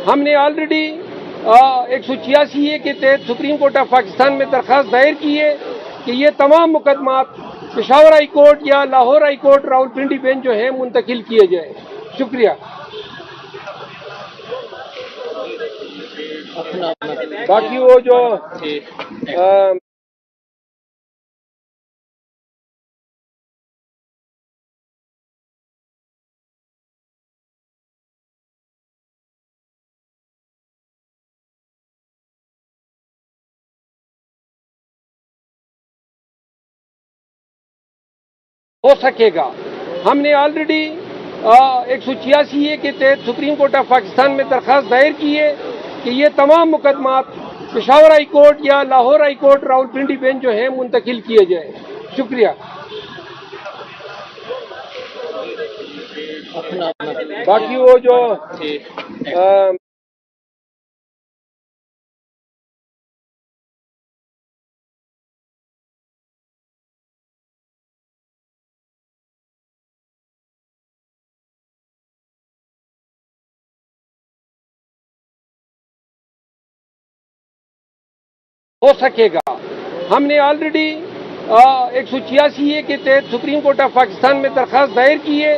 हमने ऑलरेडी 186 के तहत सुप्रीम कोर्ट ऑफ पाकिस्तान में दरख्वास्त दायर की है कि ये तमाम मुकदमात पेशावर हाई कोर्ट या Lahore high court Rawalpindi bench जो है मुंतकिल किए जाए। शुक्रिया। बाकी वो जो हो सकेगा। हमने ऑलरेडी 186 के तहत सुप्रीम कोर्ट ऑफ पाकिस्तान में दरख्वास्त दायर की है कि ये तमाम मुकदमात पेशावर हाई कोर्ट या Lahore high court Rawalpindi bench जो है मुंतकिल किए जाए। शुक्रिया। बाकी वो जो हो सकेगा। हमने ऑलरेडी 186 के तहत सुप्रीम कोर्ट ऑफ पाकिस्तान में दरख्वास्त दायर की है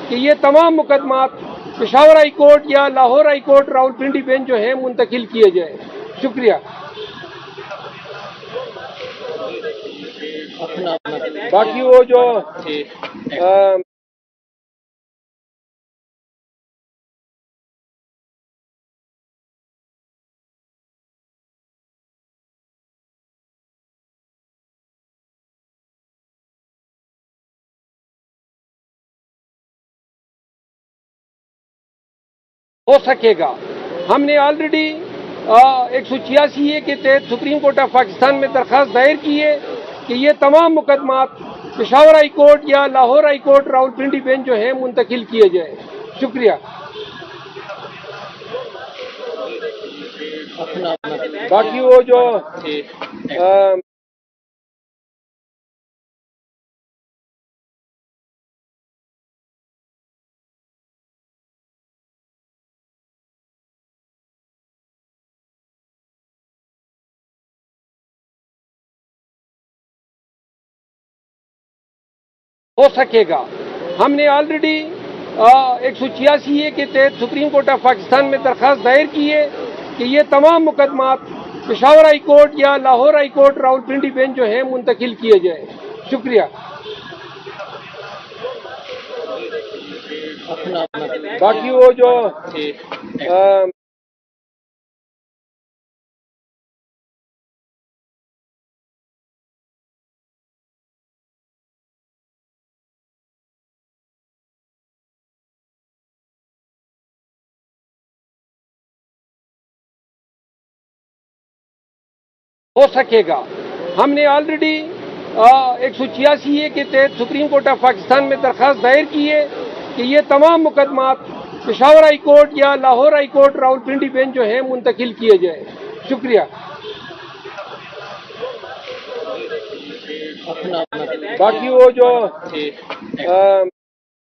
कि ये तमाम मुकदमात पेशावर हाई कोर्ट या Lahore high court Rawalpindi bench जो है मुंतकिल किए जाए। शुक्रिया। बाकी वो जो हो सकेगा। हमने ऑलरेडी 186 के तहत सुप्रीम कोर्ट ऑफ पाकिस्तान में दरख्वास्त दायर की है कि ये तमाम मुकदमात पेशावर हाई कोर्ट या Lahore high court Rawalpindi bench जो है मुंतकिल किए जाए। शुक्रिया। बाकी वो जो हो सकेगा। हमने ऑलरेडी 186 के तहत सुप्रीम कोर्ट ऑफ पाकिस्तान में दरख्वास्त दायर की है कि ये तमाम मुकदमात पेशावर हाई कोर्ट या Lahore high court Rawalpindi bench जो है मुंतकिल किए जाए। शुक्रिया। बाकी वो जो हो सकेगा। हमने ऑलरेडी 186 के तहत सुप्रीम कोर्ट ऑफ पाकिस्तान में दरख्वास्त दायर की है कि ये तमाम मुकदमात पेशावर हाई कोर्ट या Lahore high court Rawalpindi bench जो है मुंतकिल किए जाए। शुक्रिया। बाकी वो जो